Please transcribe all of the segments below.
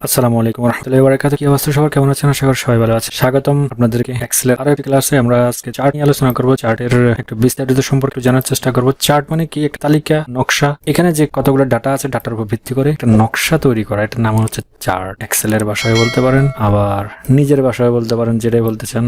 আসসালামু আলাইকুম ওয়া রাহমাতুল্লাহি ওয়া বারাকাতুহু। কি অবস্থা সবার, কেমন আছেন? আশা করি সবাই ভালো আছেন। স্বাগতম আপনাদেরকে এক্সেলের আরো একটি ক্লাসে। আমরা আজকে চার্ট নিয়ে আলোচনা করব। চার্টের একটু বিস্তারিত সম্পর্কে জানার চেষ্টা করব। চার্ট মানে কি? একটা তালিকা, নকশা। এখানে যে কতগুলো ডাটা আছে, ডাটার উপর ভিত্তি করে একটা নকশা তৈরি করা, এটার নাম হচ্ছে চার্ট। এক্সেলের ভাষায় বলতে পারেন, আবার নিজের ভাষায় বলতে পারেন, যেটাই বলতে চান।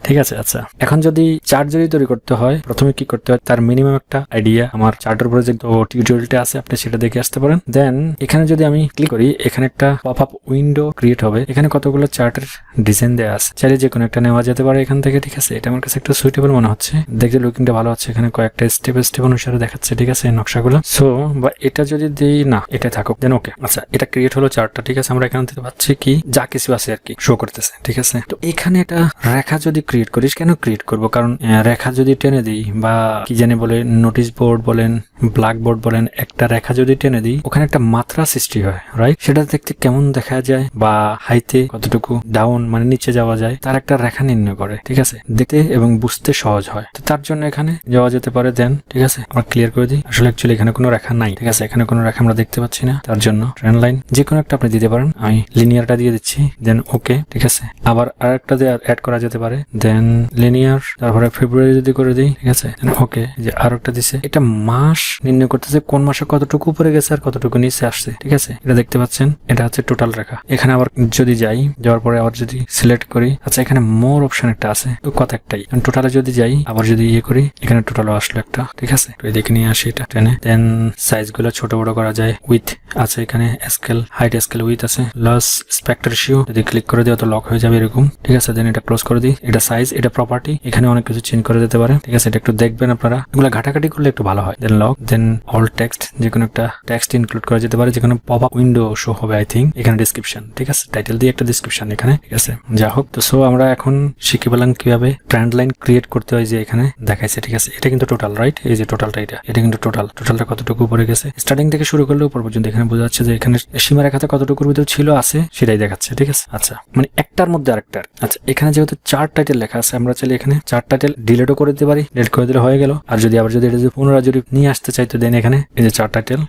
ঠিক আছে। আচ্ছা, এখন যদি চার্ট যদি তৈরি করতে হয়, প্রথমে কি করতে হয়, তার মিনিমাম একটা আইডিয়া আমার চার্টের উপরে যে টিউটোরিয়ালটা আছে, আপনি সেটা দেখে আসতে পারেন। দেন এখানে যদি আমি ক্লিক করি, এখানে একটা পপ আপ উইন্ডো ক্রিয়েট হবে। এখানে কতগুলো চার্টের ডিজাইন দেওয়া আছে, চাইলে যে কোনো একটা নেওয়া যেতে পারে এখান থেকে। ঠিক আছে, এটা আমার কাছে একটু সুইটেবল মনে হচ্ছে, দেখতে লুকিংটা ভালো হচ্ছে। এখানে কয়েকটা স্টেপ অনুসারে দেখাচ্ছে। ঠিক আছে, নকশাগুলো। সো বা এটা যদি দিই, না এটা থাকুক, দেন ওকে। আচ্ছা, এটা ক্রিয়েট হলো চার্টটা। ঠিক আছে, আমরা এখান থেকে পাচ্ছি কি, যা কিছু আছে আর কি শো করতেছে। ঠিক আছে, তো এখানে একটা রেখা যদি ক্রিয়েট করিস, কেন ক্রিয়েট করবো? কারণ রেখা যদি টেনে দিই, বা কি জানি বলে, নোটিশ বোর্ড বলেন, ব্ল্যাক বোর্ড বলেন, একটা রেখা যদি টেনে দিই, ওখানে একটা মাত্রা সৃষ্টি হয়, রাইট? সেটা দেখতে কেমন দেখা যায়, বা হাইতে কতটুকু ডাউন মানে নিচে যাওয়া যায়, তার একটা রেখা নির্ণয় করে। ঠিক আছে, দেখতে এবং বুঝতে সহজ হয়। তো তার জন্য এখানে যাওয়া যেতে পারে। দেন ঠিক আছে, আমরা ক্লিয়ার করে দিই। আসলে অ্যাকচুয়ালি এখানে কোনো রেখা নাই। ঠিক আছে, এখানে কোনো রেখা আমরা দেখতে পাচ্ছি না, তার জন্য ট্রেন লাইন যে কোনো একটা আপনি দিতে পারেন। আমি লিনিয়ারটা দিয়ে দিচ্ছি, দেন ওকে। ঠিক আছে, আবার আরেকটা দিয়ে অ্যাড করা যেতে পারে, দেন লিনিয়ার, তারপরে ফেব্রুয়ারি যদি করে দিই। ঠিক আছে, দেন ওকে। যে আরো একটা দিছে, এটা মাস নির্ণয় করতেছে, কোন মাসে কতটুকু উপরে গেছে আর কতটুকু নিচে আসছে। ঠিক আছে, এটা দেখতে পাচ্ছেন, এটা হচ্ছে টোটাল রেখা। এখানে আবার যদি যাই, যাওয়ার পরে আবার যদি সিলেক্ট করি, আচ্ছা এখানে মোর অপশন একটা আছে, তো কত একটাই টোটালে যদি যাই, আবার যদি ইয়ে করি, এখানে টোটালও আসলো একটা। ঠিক আছে, তো এদিকে নিয়ে আসি এটা টেনে। দেন সাইজ গুলো ছোট বড় করা যায়। উইথ আছে এখানে, স্কেল, হাইট স্কেল, উইথ আছে, লস স্পেক্ট রেশিও যদি ক্লিক করে দিও তো লক হয়ে যাবে এরকম। ঠিক আছে, দেন এটা ক্লোজ করে দিই। এটা সাইজ, এটা প্রপার্টি, এখানে অনেক কিছু চেঞ্জ করে দিতে পারে। ঠিক আছে, এটা একটু দেখবেন আপনারা, এগুলো ঘাটাঘাটি করলে একটু ভালো হয়। দেন লক, দেন অল টেক্সট, যে কোনো একটা টেক্সট ইনক্লুড করা যেতে পারে, যেখানে পপ আপ উইন্ডো শো হবে আই থিঙ্ক। এখানে ডিসক্রিপশন, ঠিক আছে, টাইটেল দিয়ে একটা ডিসক্রিপশন এখানে। ঠিক আছে, যা হোক। তো সো আমরা এখন শিখে পেলাম কিভাবে ট্রেন্ড লাইন ক্রিয়েট করতে হয়, যে এখানে দেখাইছে। ঠিক আছে, এটা কিন্তু টোটাল, রাইট? এই যে টোটালটা, এটা কিন্তু টোটালটা কতটুকু উপরে গেছে, স্টার্টিং থেকে শুরু করলে উপর পর্যন্ত এখানে বোঝা যাচ্ছে যে এখানে সীমারেখাতে কতটুকুর ভিতরে ছিল আছে সেটাই দেখাচ্ছে। ঠিক আছে, আচ্ছা মানে একটার মধ্যে আরেকটার। আচ্ছা, এখানে যেহেতু চার্ট টাইটেল লেখা আছে, আমরা চাইলে এখানে চার্ট টাইটেল ডিলিটও করে দিতে পারি, ডিলিট করে দিলে হয়ে গেল। আর যদি আবার যদি এটা যদি পুনরায় যদি নিয়ে আসতে চাই, তো দেন এখানে এই যে চার্ট টাইটেল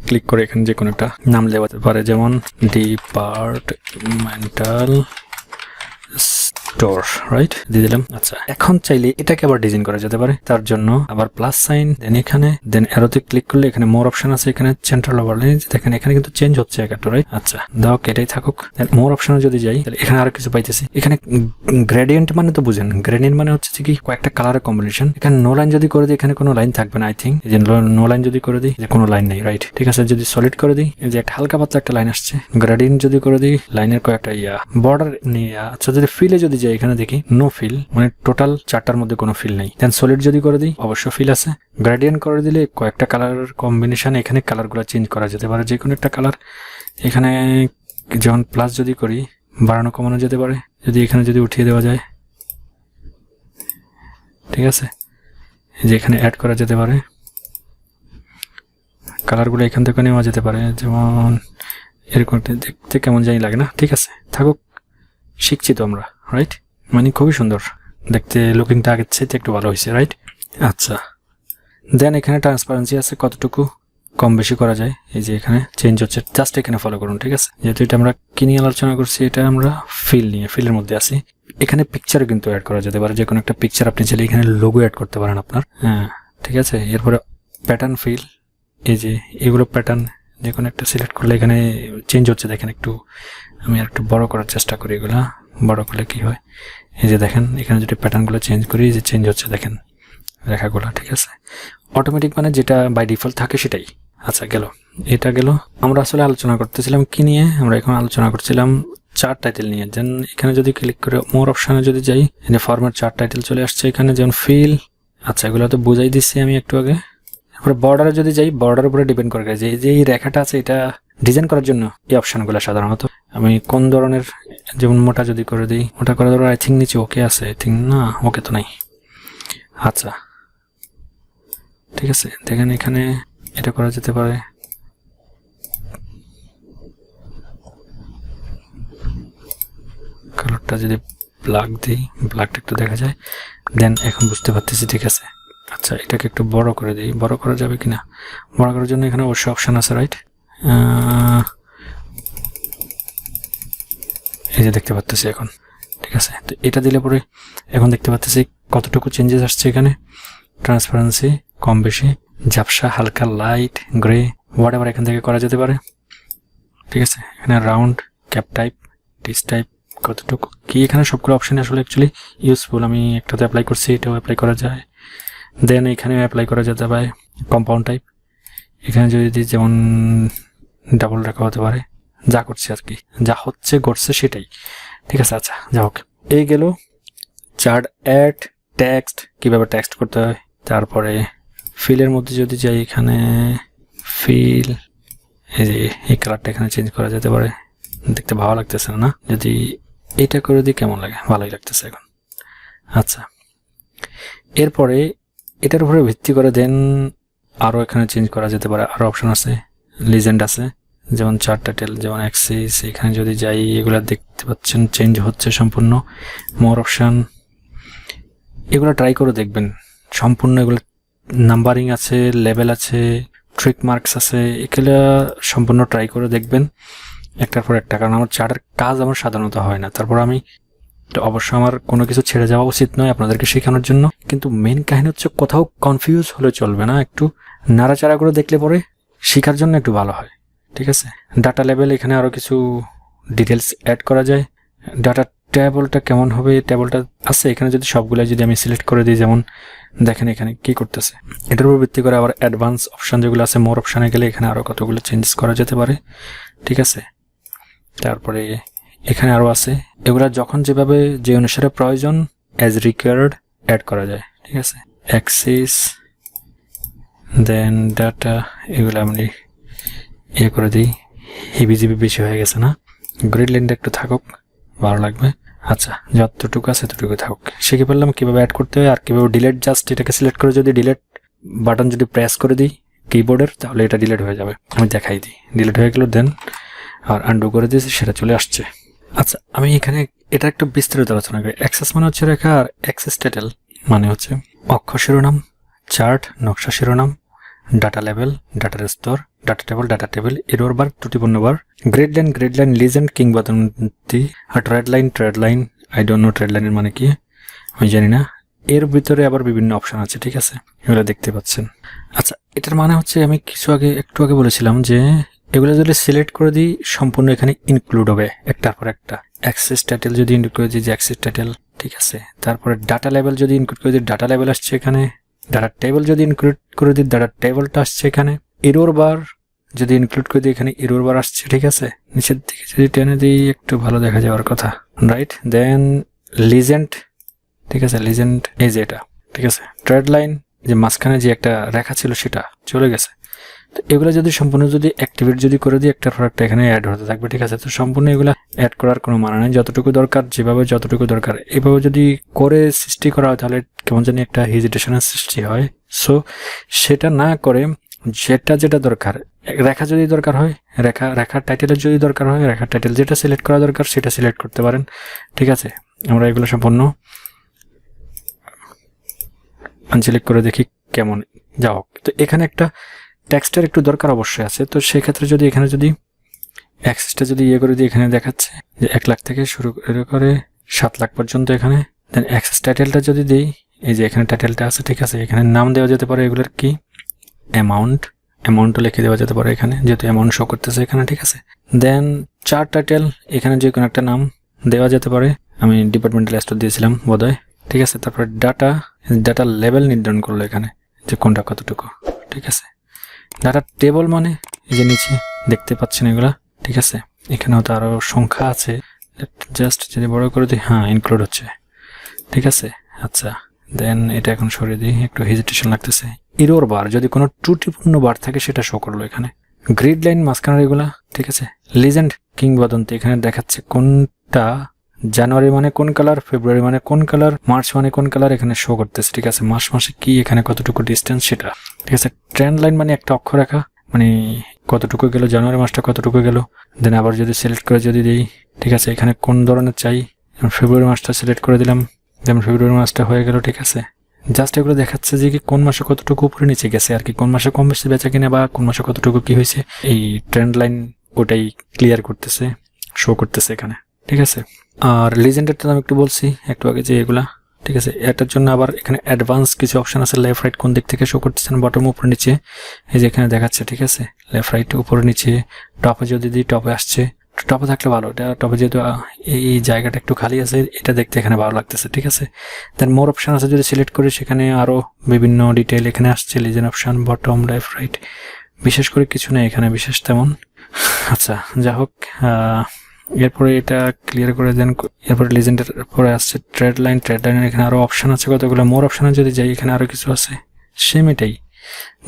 ক্লিক করে এখানে যে কোনো একটা নাম দেওয়া যেতে পারে, যেমন ডিপার্টমেন্টাল স্টোর, রাইট? দিয়ে দিলাম। আচ্ছা, এখন চাইলে এটাকে আবার ডিজাইন করা যেতে পারে, তার জন্য আবার প্লাস সাইন, দেন এখানে, দেন অ্যারোতে ক্লিক করলে এখানে মোর অপশন আছে, এখানে সেন্ট্রাল ওভারলে দেখেন, এখানে কিন্তু চেঞ্জ হচ্ছে একটা, রাইট? আচ্ছা দাও, এটাই থাকুক। মোর অপশনে যদি যাই, তাহলে এখানে আরো কিছু পাইতেছি। এখানে গ্রেডিয়েন্ট মানে তো বুঝেন, গ্রেডিয়েন্ট মানে হচ্ছে কি, কয়েকটা কালারের কম্বিনেশন। এখানে নো লাইন যদি করে দিই, এখানে কোনো লাইন থাকবে না আই থিঙ্ক। এই যে নো লাইন যদি করে দিই, যে কোনো লাইন নেই, রাইট? ঠিক আছে, যদি সলিড করে দিই, এই যে একটা হালকা পাতলা একটা লাইন আসছে। গ্রেডিয়েন্ট যদি করে দিই, লাইনের কয়েকটা বর্ডার নিয়ে। আচ্ছা, যদি ফিলে যদি যাই, এখানে দেখি নো ফিল, মানে টোটাল চারটার মধ্যে কোনো ফিল নেই। দেন সলিড যদি করে দিই, অবশ্য ফিল আছে। গ্রেডিয়েন্ট করে দিলে কয়েকটা কালার কম্বিনেশন, এখানে কালারগুলো চেঞ্জ করা যেতে পারে, যে কোনো একটা কালার। এখানে যেমন প্লাস যদি করি, বাড়ানো কমানো যেতে পারে, যদি এখানে যদি উঠিয়ে দেওয়া যায়। ঠিক আছে, যে এখানে অ্যাড করা যেতে পারে, কালারগুলো এখান থেকে নেওয়া যেতে পারে, যেমন এরকম দেখতে কেমন জানি লাগে না? ঠিক আছে, থাকুক, শিখছি তো আমরা, রাইট? মানে খুবই সুন্দর দেখতে, লুকিংটা আগের চাইতে একটু ভালো হয়েছে, রাইট? আচ্ছা, দেন এখানে ট্রান্সপারেন্সি আছে, কতটুকু কম বেশি করা যায়। এই যে এখানে চেঞ্জ হচ্ছে, জাস্ট এখানে ফলো করুন। ঠিক আছে, যেহেতু এটা আমরা কি নিয়ে আলোচনা করছি, এটা আমরা ফিল নিয়ে, ফিলের মধ্যে আছি। এখানে পিকচারও কিন্তু অ্যাড করা যেতে পারে, যে কোনো একটা পিকচার আপনি চাইলে এখানে লোগো অ্যাড করতে পারেন আপনার। হ্যাঁ, ঠিক আছে। এরপরে প্যাটার্ন ফিল, এই যে এগুলো প্যাটার্ন, যে কোনো একটা সিলেক্ট করলে এখানে চেঞ্জ হচ্ছে। দেখেন, একটু আমি একটু বড় করার চেষ্টা করি, এগুলা বড় করলে কি হয়, এই যে দেখেন, এখানে যদি প্যাটার্নগুলো চেঞ্জ করি, যে চেঞ্জ হচ্ছে দেখেন রেখাগুলো। ঠিক আছে, অটোমেটিক মানে যেটা বাই ডিফল্ট থাকে সেটাই। আচ্ছা, গেল, এটা গেল। আমরা আসলে আলোচনা করতেছিলাম কি নিয়ে, আমরা এখন আলোচনা করছিলাম চার্ট টাইটেল নিয়ে। দেন এখানে যদি ক্লিক করে মোর অপশনে যদি যাই, এখানে ফরম্যাট চার্ট টাইটেল চলে আসছে এখানে, যেমন ফিল। আচ্ছা, এগুলো তো বুঝাই দিচ্ছি আমি একটু আগে। তারপরে বর্ডারে যদি যাই, বর্ডার উপরে ডিপেন্ড করে যে এই রেখাটা আছে, এটা ডিজাইন করার জন্য এই অপশনগুলো সাধারণত আমি কোন ধরনের, যেমন মোটা যদি করে দিই, মোটা করে ধরো, আই থিঙ্ক নিচে ওকে আছে, আই থিঙ্ক না, ওকে তো নাই। আচ্ছা, ঠিক আছে, দেখেন এখানে এটা করা যেতে পারে। কালারটা যদি ব্ল্যাক দিই, ব্ল্যাকটা একটু দেখা যায়। দেন এখন বুঝতে পারতেছি, ঠিক আছে। আচ্ছা, এটাকে একটু বড় করে দিই, বড় করা যাবে কিনা? বড় করার জন্য এখানে অবশ্যই অপশন আছে, রাইট? এই যে দেখতে পাচ্ছি এখন, ঠিক আছে। তো এটা দিলে পরে এখন দেখতে পাচ্ছি কতটুকু চেঞ্জেস আসছে এখানে, ট্রান্সপারেন্সি কম বেশি, ঝাপসা, হালকা, লাইট, গ্রে, হোয়াট এভার এখান থেকে করা যেতে পারে, ঠিক আছে। এখানে round, cap type, dish type, কতটুকু কি, এখানে সবগুলো অপশন আসলে অ্যাকচুয়ালি ইউজফুল। আমি একটাতে অ্যাপ্লাই করছি, এটাও অ্যাপ্লাই করা যায়, দেন এখানেও অ্যাপ্লাই করা যেতে পারে। কম্পাউন্ড টাইপ এখানে যদি যেমন ডাবল রাখা হতে পারে, যা করছে আর কি, যা হচ্ছে ঘটছে সেটাই, ঠিক আছে। আচ্ছা যা হোক, এই গেল চার্ট অ্যাড টেক্সট, কীভাবে টেক্সট করতে হয়। তারপরে ফিলের মধ্যে যদি যাই, এখানে ফিল, এই যে এই কালারটা এখানে চেঞ্জ করা যেতে পারে, দেখতে ভালো লাগতেছে না, যদি এটা করে দিই কেমন লাগে, ভালোই লাগতেছে এখন। আচ্ছা, এরপরে এটার উপরে ভিত্তি করে দেন আরও এখানে চেঞ্জ করা যেতে পারে, আরও অপশন আছে, লিজেন্ড আছে, যেমন চার্ট টাইটেল, যেমন অ্যাক্সিস, এখানে যদি যাই এগুলা দেখতে পাচ্ছেন চেঞ্জ হচ্ছে সম্পূর্ণ। মোর অপশান, এগুলো ট্রাই করে দেখবেন সম্পূর্ণ, এগুলো নাম্বারিং আছে, লেভেল আছে, ট্রিক মার্কস আছে, এগুলো সম্পূর্ণ ট্রাই করে দেখবেন একটার পর একটা, কারণ আমার চার্টের কাজ আমার সাধারণত হয় না। তারপর আমি অবশ্য আমার কোনো কিছু ছেড়ে যাওয়া উচিত নয় আপনাদেরকে শেখানোর জন্য, কিন্তু মেন কাহিনী হচ্ছে কোথাও কনফিউজ হলে চলবে না, একটু নাড়াচাড়া করে দেখলে পরে শেখার জন্য একটু ভালো হয়, ঠিক আছে। ডাটা লেভেল, এখানে আরও কিছু ডিটেলস অ্যাড করা যায়। ডাটা টেবলটা কেমন হবে, টেবলটা আছে এখানে, যদি সবগুলো যদি আমি সিলেক্ট করে দিই, যেমন দেখেন এখানে কি করতেছে, এটার উপর ভিত্তি করে আবার অ্যাডভান্স অপশান যেগুলো আছে, মোর অপশানে গেলে এখানে আরও কতগুলো চেঞ্জেস করা যেতে পারে, ঠিক আছে। তারপরে এখানে আরও আছে, এগুলা যখন যেভাবে যে অনুসারে প্রয়োজন অ্যাজ রিকোয়ার্ড অ্যাড করা যায়, ঠিক আছে। অ্যাক্সিস, দেন ডাটা, এগুলো আমি ইয়ে করে দিই, হিবিজিবি বেশি হয়ে গেছে না, গ্রিড লাইনটা একটু থাকুক, ভালো লাগবে। আচ্ছা, যতটুকু আছে ততটুকু থাকুক। শিখে ফেললাম কীভাবে অ্যাড করতে হয় আর কীভাবে ডিলেট, জাস্ট এটাকে সিলেক্ট করে যদি ডিলেট বাটন যদি প্রেস করে দিই কিবোর্ডের, তাহলে এটা ডিলেট হয়ে যাবে। আমি দেখাই দিই, ডিলেট হয়ে গেল, দেন আর আন্ডু করে দিয়েছি, সেটা চলে আসছে। আচ্ছা, আমি এখানে এটা একটু বিস্তারিত আলোচনা করি। অ্যাক্সেস মানে হচ্ছে রেখা, আর অ্যাক্সেস টাইটেল মানে হচ্ছে অক্ষর শিরোনাম, চার্ট নকশা শিরোনাম, ডাটা লেভেল, ডাটার স্তর, data table, data table, error bar, ত্রুটিপূর্ণ বার, গ্রেড লাইন, লিজেন্ড, কিংবদন্তি, আর trend line, I don't know trend লাইনের মানে কি, আমি জানি না। এর ভিতরে আবার বিভিন্ন অপশন আছে, ঠিক আছে, এগুলো দেখতে পাচ্ছেন। আচ্ছা, এটার মানে হচ্ছে আমি একটু আগে বলেছিলাম যে এগুলো যদি সিলেক্ট করে দিই সম্পূর্ণ এখানে ইনক্লুড হবে একটার পর একটা। অ্যাক্সেস টাইটেল যদি ইনক্লুড করে দিই যে অ্যাক্সেস টাইটেল, ঠিক আছে। তারপরে ডাটা লেভেল যদি ইনক্লুড করে দিই, ডাটা লেভেল আসছে এখানে। ডাটা টেবল যদি ইনক্লুড করে দিই, ডাটা টেবলটা আসছে এখানে। এরর বার যদি ইনক্লুড করে দিই, এখানে এরর বার আসছে, ঠিক আছে। নিচের দিকে যদি টেনে দিই একটু ভালো দেখা যাওয়ার কথা, রাইট। দেন লিজেন্ড, ঠিক আছে, লিজেন্ড এই যে এটা, ঠিক আছে। ট্রেড লাইন, যে মাঝখানে যে একটা রেখা ছিল সেটা চলে গেছে। তো এগুলো যদি সম্পূর্ণ যদি অ্যাক্টিভেট যদি করে দিই, একটার পর একটা এখানে অ্যাড হতে থাকবে, ঠিক আছে। তো সম্পূর্ণ এগুলো অ্যাড করার কোনো মানে নেই, যতটুকু দরকার যেভাবে যতটুকু দরকার এভাবে যদি করে সৃষ্টি করা হয় তাহলে কেমন জানি একটা হেজিটেশনের সৃষ্টি হয়। সো সেটা না করে যেটা দরকার, রেখা যদি দরকার হয় রেখার টাইটেলের যদি দরকার হয়, রেখার টাইটেল যেটা সিলেক্ট করা দরকার সেটা সিলেক্ট করতে পারেন, ঠিক আছে। আমরা এগুলো সম্পূর্ণ আনসিলেক্ট করে দেখি কেমন যা হোক। তো এখানে একটা টেক্সটের একটু দরকার অবশ্যই আছে। তো সেক্ষেত্রে যদি এখানে যদি অ্যাক্সেসটা যদি ইয়ে করে দিই, এখানে দেখাচ্ছে যে 1 লাখ থেকে শুরু করে 7 লাখ পর্যন্ত এখানে। দেন অ্যাক্সেস টাইটেলটা যদি দিই, এই যে এখানে টাইটেলটা আছে, ঠিক আছে। এখানে নাম দেওয়া যেতে পারে এগুলোর কি, অ্যামাউন্টও লিখে দেওয়া যেতে পারে এখানে, যেহেতু অ্যামাউন্ট শো করতেছে এখানে, ঠিক আছে। দেন চার্ট টাইটেল, এখানে যে কোনো একটা নাম দেওয়া যেতে পারে, আমি ডিপার্টমেন্টাল স্টোর দিয়েছিলাম বোধহয়, ঠিক আছে। তারপরে ডাটা লেভেল নির্ধারণ করলো এখানে যে কোনটা কতটুকু, ঠিক আছে। ডাটা টেবল মানে এই যে নিচে দেখতে পাচ্ছেন এগুলা, ঠিক আছে। এখানেও তো আরও সংখ্যা আছে, জাস্ট যদি বড় করে দিই, হ্যাঁ ইনক্লুড হচ্ছে, ঠিক আছে। আচ্ছা, দেন এটা এখন সরিয়ে দিই, একটু হেজিটেশন লাগতেছে। এরর বার, যদি কোনো ত্রুটিপূর্ণ বার থাকে সেটা শো করলো এখানে। গ্রিড লাইন মাঝখানের এগুলা, ঠিক আছে। লিজেন্ড, কিংবদন্তি, এখানে দেখাচ্ছে কোনটা জানুয়ারি মানে কোন কালার, ফেব্রুয়ারি মানে কোন কালার, মার্চ মানে কোন কালার, এখানে শো করতেছে, ঠিক আছে। মাসে কি, এখানে কতটুকু ডিস্টেন্স সেটা, ঠিক আছে। ট্রেন্ড লাইন মানে একটা অক্ষরেখা, মানে কতটুকু গেল, জানুয়ারি মাসটা কতটুকু গেল। দেন আবার যদি সিলেক্ট করে যদি দিই, ঠিক আছে, এখানে কোন ধরনের চাই, ফেব্রুয়ারি মাসটা সিলেক্ট করে দিলাম, দেন ফেব্রুয়ারি মাসটা হয়ে গেল, ঠিক আছে। জাস্ট এগুলো দেখাচ্ছে যে কি কোন মাসে কতটুকু উপরে নিচে গেছে আর কি, কোন মাসে কম বেশি বেচা কিনা বা কোন মাসে কতটুকু কি হয়েছে, এই ট্রেন্ড লাইন ওটাই ক্লিয়ার করতেছে, শো করতেছে এখানে, ঠিক আছে। আর লিজেন্ডেরটা আমি একটু বলছি একটু আগে যে এগুলা, ঠিক আছে। এটার জন্য আবার এখানে অ্যাডভান্স কিছু অপশন আছে, লেফট রাইট কোন দিক থেকে শো করতেছেন, বটম উপরে নিচে, এই যে এখানে দেখাচ্ছে, ঠিক আছে। লেফট রাইট উপরে নিচে, টপে যদি দিই টপে আসছে, টপে থাকলে ভালো। এটা টপে যেহেতু এই জায়গাটা একটু খালি আছে, এটা দেখতে এখানে ভালো লাগতেছে, ঠিক আছে। দেন মোর অপশন আছে, যদি সিলেক্ট করি সেখানে আরও বিভিন্ন ডিটেইল এখানে আসছে, legend option, bottom, left right, বিশেষ করে কিছু নেই এখানে বিশেষ তেমন। আচ্ছা, যা হোক, এরপরে এটা ক্লিয়ার করে দেন। এরপরে লিজেন্ডের পরে আসছে ট্রেড লাইন। ট্রেড লাইনের এখানে আরও অপশন আছে কতগুলো, মোর অপশনে যদি যাই এখানে আরও কিছু আছে, সেম এটাই,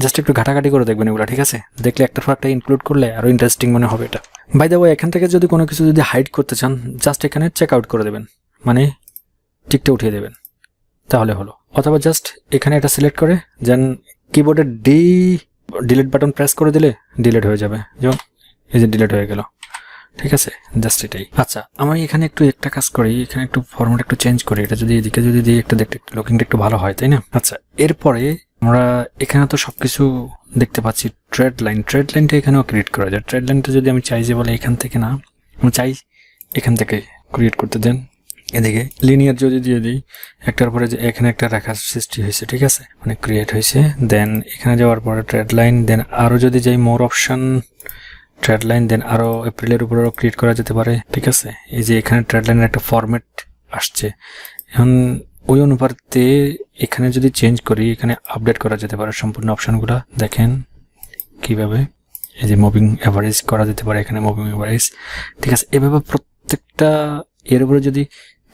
জাস্ট একটু ঘাটাঘাটি করে দেখবেন এগুলো, ঠিক আছে। দেখলে একটার পর একটা ইনক্লুড করলে আরও ইন্টারেস্টিং মনে হবে এটা। বাই দ্য ওয়ে, এখান থেকে যদি কোনো কিছু যদি হাইড করতে চান, জাস্ট এখানে চেক আউট করে দেবেন, মানে টিকটা উঠিয়ে দেবেন, তাহলে হলো। অথবা জাস্ট এখানে এটা সিলেক্ট করে যেন কিবোর্ডে ডিলিট বাটন প্রেস করে দিলে ডিলিট হয়ে যাবে, যেমন এই যে ডিলিট হয়ে গেল, ঠিক আছে। জাস্ট এটাই। আচ্ছা, আমি এখানে একটু একটা কাজ করি, এখানে একটু ফরম্যাট একটু চেঞ্জ করি, এটা যদি এদিকে যদি দিই একটা দেখতে লুকিংটা একটু ভালো হয়, তাই না? আচ্ছা, এরপরে আমরা এখানে তো সবকিছু দেখতে পাচ্ছি। ট্রেড লাইনটা এখানেও ক্রিয়েট করা যায়। ট্রেড লাইনটা যদি আমি চাই যে বলে এখান থেকে না, আমি চাই এখান থেকে ক্রিয়েট করতে দেন। এদিকে লিনিয়ার যদি দিয়ে দিই, একটার পরে যে এখানে একটা রেখা সৃষ্টি হয়েছে, ঠিক আছে, মানে ক্রিয়েট হয়েছে। দেন এখানে যাওয়ার পরে ট্রেড লাইন, দেন আরও যদি যাই মোর অপশন, ট্রেড লাইন, দেন আরও এপ্রিলের উপরেও ক্রিয়েট করা যেতে পারে, ঠিক আছে। এই যে এখানে ট্রেড লাইনের একটা ফরম্যাট আসছে, এখন ওই অনুপাতে এখানে যদি চেঞ্জ করি, এখানে আপডেট করা যেতে পারে সম্পূর্ণ অপশনগুলো। দেখেন কিভাবে, এই যে মুভিং এভারেজ করা যেতে পারে, এখানে মুভিং এভারেজ, ঠিক আছে। এভাবে প্রত্যেকটা এর উপরে যদি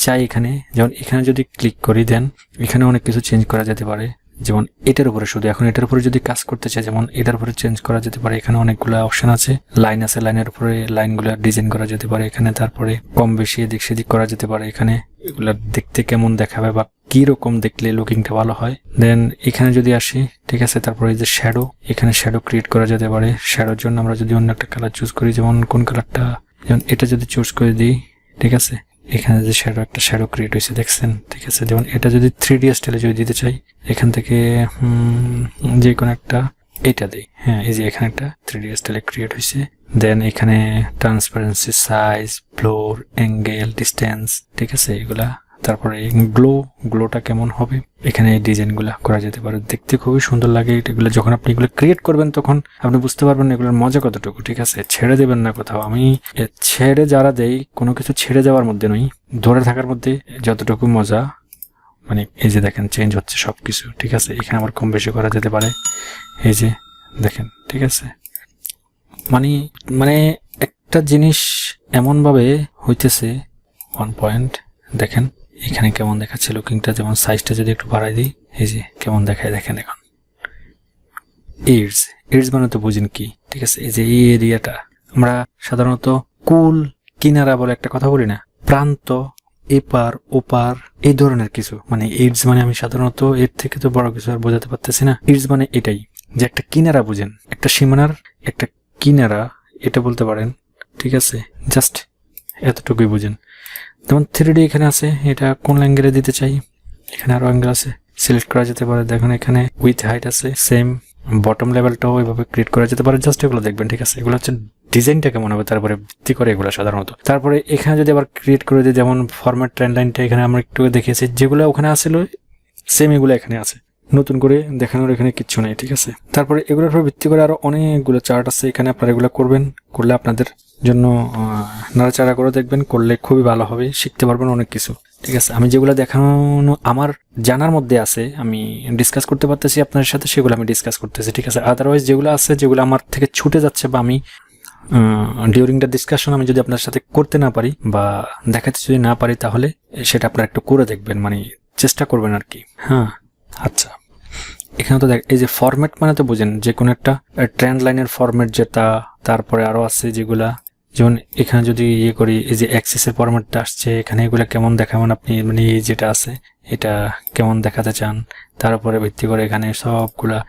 চাই, এখানে যেমন এখানে যদি ক্লিক করি, দেন এখানে অনেক কিছু চেঞ্জ করা যেতে পারে, যেমন এটার উপরে শুধু। এখন এটার উপরে যদি কাজ করতে চাই, যেমন এটার উপরে চেঞ্জ করা যেতে পারে। এখানে অনেকগুলো অপশন আছে, লাইন আছে, লাইনের উপরে লাইনগুলো ডিজাইন করা যেতে পারে এখানে। তারপরে কম বেশি এদিক সেদিক করা যেতে পারে এখানে, এগুলা দেখতে কেমন দেখাবে বা কি রকম দেখলে লুকিংটা ভালো হয়। দেন এখানে যদি আসি, ঠিক আছে। তারপরে এই যে শ্যাডো, এখানে শ্যাডো ক্রিয়েট করা যেতে পারে। শ্যাডোর জন্য আমরা যদি অন্য একটা কালার চুজ করি, যেমন কোন কালারটা, যেমন এটা যদি চুজ করে দিই, ঠিক আছে। এখানে যে একটা শ্যাডো ক্রিয়েট হয়েছে দেখছেন, ঠিক আছে। যেমন এটা যদি 3D স্টাইলে যদি দিতে চাই, এখান থেকে যে কোনো একটা এটা দিই, হ্যাঁ, এই যে এখানে একটা 3D স্টাইলে ক্রিয়েট হয়েছে। দেন এখানে transparency, size, blur, angle, distance, ঠিক আছে, এগুলা। তারপরে গ্লোটা কেমন হবে, এখানে এই ডিজাইনগুলো করা যেতে পারে, দেখতে খুবই সুন্দর লাগে এগুলো। যখন আপনি এগুলো ক্রিয়েট করবেন তখন আপনি বুঝতে পারবেন এগুলোর মজা কতটুকু, ঠিক আছে। ছেড়ে দেবেন না কোথাও। আমি ছেড়ে যারা দেই, কোনো কিছু ছেড়ে যাওয়ার মধ্যে নই, ধরে থাকার মধ্যে যতটুকু মজা, মানে এই যে দেখেন চেঞ্জ হচ্ছে সবকিছু, ঠিক আছে। এখানে আবার কম বেশি করা যেতে পারে, এই যে দেখেন, ঠিক আছে। মানে একটা জিনিস এমনভাবে হইতেছে, ওয়ান পয়েন্ট দেখেন এখানে কেমন দেখাচ্ছে লুকিংটা। যেমন সাইজটা যদি একটু বাড়াই দিই, এই যে কেমন দেখায় দেখেন। এখন এডস মানে তো বুঝেন কি, ঠিক আছে। এই যে এই এরিয়াটা আমরা সাধারণত কুল কিনারা বলে একটা কথা বলি না, প্রান্ত, এপার ওপার, এই ধরনের কিছু। মানে এডস মানে আমি সাধারণত এর থেকে তো বড় কিছু আর বোঝাতে পারতেছি না। এডস মানে এটাই, যে একটা কিনারা বুঝেন, একটা সীমানার একটা কিনারা, এটা বলতে পারেন, ঠিক আছে। জাস্ট এতটুকুই বুঝেন। যেমন 3D এখানে আছে, এটা কোন অ্যাঙ্গেলে দিতে চাই, এখানে আরো অ্যাঙ্গেল আছে, সিলেক্ট করা যেতে পারে। দেখুন এখানে উইথ হাইট আছে, সেম বটম লেভেলটাও এভাবে ক্রিয়েট করা যেতে পারে। জাস্ট এগুলো দেখবেন, ঠিক আছে। এগুলো হচ্ছে ডিজাইনটা কেমন হবে তারপরে ভিত্তি করে এগুলো সাধারণত। তারপরে এখানে যদি আবার ক্রিয়েট করে দিই, যেমন ফরম্যাট ট্রেন্ড লাইনটা এখানে আমরা একটু দেখিয়েছি, যেগুলো ওখানে আসছিল সেম এগুলো এখানে আছে, নতুন করে দেখানোর এখানে কিচ্ছু নেই, ঠিক আছে। তারপরে এগুলোর উপর ভিত্তি করে আরো অনেকগুলো চার্ট আছে এখানে, আপনারা এগুলো করবেন, করলে আপনাদের জন্য নাড়াচাড়া করে দেখবেন, করলে খুবই ভালো হবে, শিখতে পারবেন অনেক কিছু, ঠিক আছে। আমি যেগুলো দেখানো আমার জানার মধ্যে আছে, আমি ডিসকাস করতে পারতেছি আপনাদের সাথে, সেগুলো আমি ডিসকাস করতেছি, ঠিক আছে। আদারওয়াইজ যেগুলো আছে, যেগুলো আমার থেকে ছুটে যাচ্ছে বা আমি ডিউরিং দ্য ডিসকাশন আমি যদি আপনার সাথে করতে না পারি বা দেখাতে যদি না পারি, তাহলে সেটা আপনারা একটু করে দেখবেন, মানে চেষ্টা করবেন আর কি। হ্যাঁ, আচ্ছা। এখানে তো দেখ, এই যে ফরম্যাট মানে তো বুঝেন, যে কোনো একটা ট্রেন্ড লাইনের ফরম্যাট যেটা। তারপরে আরো আছে যেগুলা, যেমন এখানে যদি ইয়ে করি, এই যে অ্যাক্সিসের ফরম্যাটটা আসছে এখানে, এগুলা কেমন দেখাবেন আপনি, মানে এই যেটা আছে এটা কেমন দেখাতে চান, তার উপরে ভিত্তি করে এখানে সবগুলা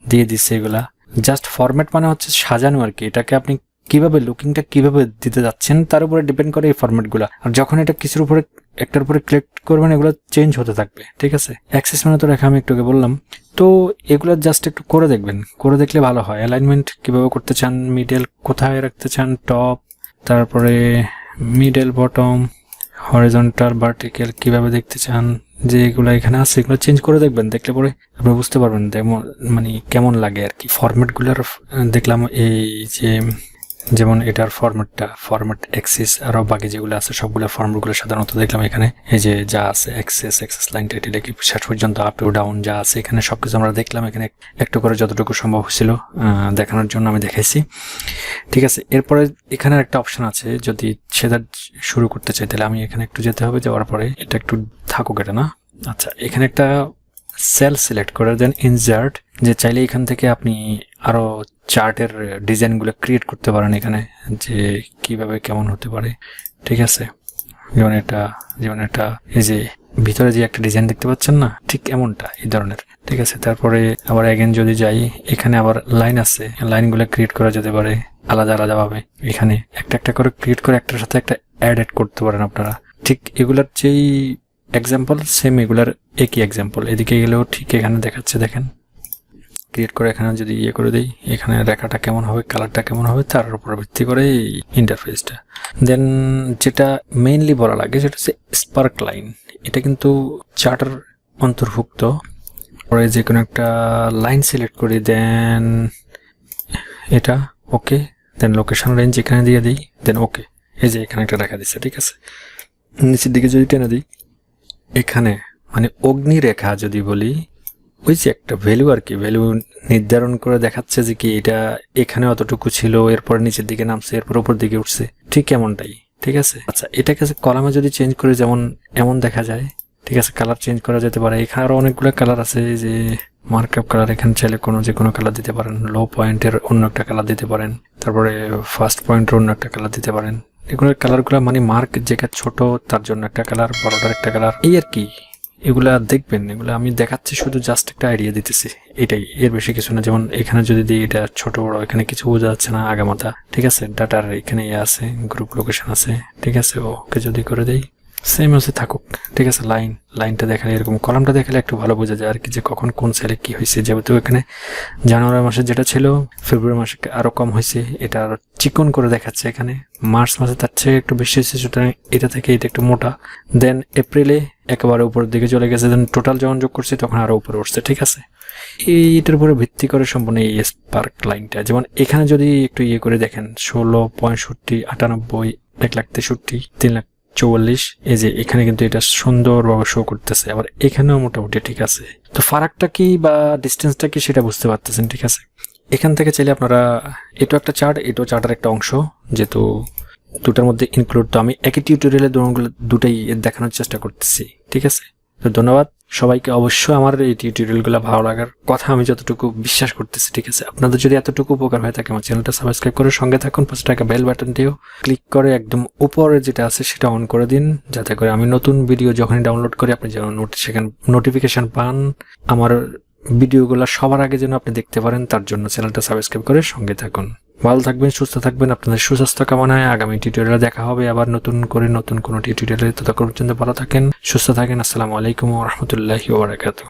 দিয়ে দিচ্ছে। এগুলা জাস্ট ফরম্যাট মানে হচ্ছে সাজানো আর কি। এটাকে আপনি কিভাবে লুকিংটা কিভাবে দিতে যাচ্ছেন তার উপরে ডিপেন্ড করে এই ফরম্যাটগুলো। আর যখন এটা কিছুর উপরে একটার উপরে ক্লিক করবেন, এগুলো চেঞ্জ হতে থাকবে, ঠিক আছে। অ্যাক্সেস মানে তো রেখা আমি একটু বললাম, তো এগুলো জাস্ট একটু করে দেখবেন, করে দেখলে ভালো হয়। অ্যালাইনমেন্ট কিভাবে করতে চান, মিডল কোথায় রাখতে চান, টপ, তারপরে মিডল বটম হরিজন্টাল ভার্টিক্যাল কিভাবে দেখতে চান, যে এগুলো এখানে আছে এগুলো চেঞ্জ করে দেখবেন, দেখলে পরে আপনি বুঝতে পারবেন মানে কেমন লাগে আর কি। ফরম্যাটগুলোর দেখলাম এই যে যেমন এটার ফরম্যাট এক্সিস আরও বাকি যেগুলো আছে সবগুলো ফর্মগুলো সাধারণত দেখলাম এখানে এই যে যা আছে এক্সেস লাইন টাইটেল শেষ পর্যন্ত আপ টু ডাউন যা আছে এখানে সবকিছু আমরা দেখলাম। এখানে একটু করে যতটুকু সম্ভব হয়েছিল দেখানোর জন্য আমি দেখাইছি, ঠিক আছে। এরপরে এখানে একটা অপশন আছে, যদি সেটা শুরু করতে চাই তাহলে আমি এখানে একটু যেতে হবে, যাওয়ার পরে এটা একটু থাকুক এটা না। আচ্ছা, এখানে একটা সেল সিলেক্ট করে দেন ইনসার্ট, যে চাইলে এখান থেকে আপনি আরো চার্টের ডিজাইনগুলো ক্রিয়েট করতে পারেন এখানে, যে কিভাবে কেমন হতে পারে, ঠিক আছে। যেমন এটা এই যে ভিতরে যে একটা ডিজাইন দেখতে পাচ্ছেন না, ঠিক এমনটা এই ধরনের, ঠিক আছে। তারপরে আবার অ্যাগেন যদি যাই, এখানে আবার লাইন আছে, লাইনগুলো ক্রিয়েট করা যেতে পারে আলাদা ভাবে। এখানে একটা করে ক্রিয়েট করে একটার সাথে একটা অ্যাড করতে পারেন আপনারা। ঠিক এগুলার যেই এক্সাম্পল সেম এগুলার একই এক্সাম্পল, এদিকে গেলেও ঠিক এখানে দেখাচ্ছে, দেখেন ক্রিয়েট করে এখানে যদি করে দিই, এখানে রেখাটা কেমন হবে, কালারটা কেমন হবে, তার উপর ভিত্তি করে ইন্টারফেসটা। দেন যেটা মেইনলি বলা লাগে সেটা হচ্ছে স্পার্ক লাইন, এটা কিন্তু চার্টার অন্তর্ভুক্ত। পরে যে কোনো একটা লাইন সিলেক্ট করি, দেন এটা ওকে, দেন লোকেশন রেঞ্জ এখানে দিয়ে দিই, দেন ওকে। এই যে এখানে একটা রেখা দিচ্ছে, ঠিক আছে। নিচের দিকে যদি টেনে দিই, এখানে মানে অগ্নি রেখা যদি বলি, ওই যে একটা ভ্যালু আর কি, ভ্যালু নির্ধারণ করে দেখাচ্ছে যে কি এটা এখানে অতটুকু ছিল, এরপর নিচের দিকে নামছে, এরপর উপর দিকে উঠছে, ঠিক এমনটাই, ঠিক আছে। আচ্ছা, এটাকে কলামে যদি চেঞ্জ করে যেমন এমন দেখা যায়, ঠিক আছে। কালার চেঞ্জ করা যেতে পারে, এখানে আরো অনেকগুলো কালার আছে, যে মার্কআপ কালার, এখানে চাইলে যে কোনো কালার দিতে পারেন, লো পয়েন্টের অন্য একটা কালার দিতে পারেন, তারপরে ফার্স্ট পয়েন্টের অন্য একটা কালার দিতে পারেন। এগুলো কালারগুলো মানে মার্ক যেটা ছোট তার জন্য একটা কালার, বড়টার একটা কালার, এই আর কি। এগুলা দেখবেন, এগুলো আমি দেখাচ্ছি শুধু জাস্ট একটা আইডিয়া দিতেছি, এটাই, এর বেশি কিছু না। যেমন এখানে যদি দিই, এটা ছোট বড় এখানে কিছু বোঝা যাচ্ছে না আগামাথা, ঠিক আছে। ডাটার এখানে আছে, গ্রুপ লোকেশন আছে, ঠিক আছে। ওকে যদি করে দেই, সেম আছে থাকুক, ঠিক আছে। লাইনটা দেখালে এরকম, কলামটা দেখালে একটু ভালো বোঝা যায় আর কি, যে কখন কোন সেলে কি হয়েছে। যেহেতু এখানে জানুয়ারি মাসে যেটা ছিল ফেব্রুয়ারি মাসে আরো কম হয়েছে, এটা আরো চিকন করে দেখাচ্ছে এখানে। মার্চ মাসে তার চেয়ে একটু বেশি হয়েছে, সুতরাং এটা থেকে এটা একটু মোটা। দেন এপ্রিলে একেবারে উপরের দিকে চলে গেছে, দেন টোটাল যখন যোগ করছে তখন আরো উপরে উঠছে, ঠিক আছে। এইটার উপরে ভিত্তি করে সম্পূর্ণ এই স্পার্ক লাইনটা। যেমন এখানে যদি একটু করে দেখেন, 16, 65, 98, 1,63, 3,44, এই যে এখানে কিন্তু এটা সুন্দরভাবে শো করতেছে, আবার এখানেও মোটামুটি ঠিক আছে। তো ফারাকটা কি বা ডিস্টেন্সটা কি সেটা বুঝতে পারতেছেন, ঠিক আছে। এখান থেকে চাইলে আপনারা, এটা একটা চার্ট, এটাও চার্টের একটা অংশ, যেহেতু দুটার মধ্যে ইনক্লুড, তো আমি একই টিউটোরিয়ালে দুটাই দেখানোর চেষ্টা করতেছি, ঠিক আছে। তো ধন্যবাদ সবাইকে। অবশ্যই আমার এই টিউটোরিয়ালগুলো ভালো লাগার কথা আমি যতটুকু বিশ্বাস করতেছি, ঠিক আছে। আপনাদের যদি এতটুকু উপকার হয়ে থাকে, আমার চ্যানেলটা সাবস্ক্রাইব করে সঙ্গে থাকুন। পাশে থাকা বেল বাটনটিও ক্লিক করে একদম উপরে যেটা আছে সেটা অন করে দিন, যাতে করে আমি নতুন ভিডিও যখনই ডাউনলোড করি আপনি যেন নোটিফিকেশন পান, আমার ভিডিওগুলো সবার আগে যেন আপনি দেখতে পারেন। তার জন্য চ্যানেলটা সাবস্ক্রাইব করে সঙ্গে থাকুন। ভালো থাকবেন, সুস্থ থাকবেন, আপনাদের সুস্বাস্থ্য কামনায় আগামী টিউটোরিয়ালে দেখা হবে আবার নতুন কোনো টিউটোরিয়ালে। ততক্ষণ পর্যন্ত ভালো থাকেন, সুস্থ থাকেন। আসসালামু আলাইকুম ওয়া রাহমাতুল্লাহি ওয়া বারাকাতুহু।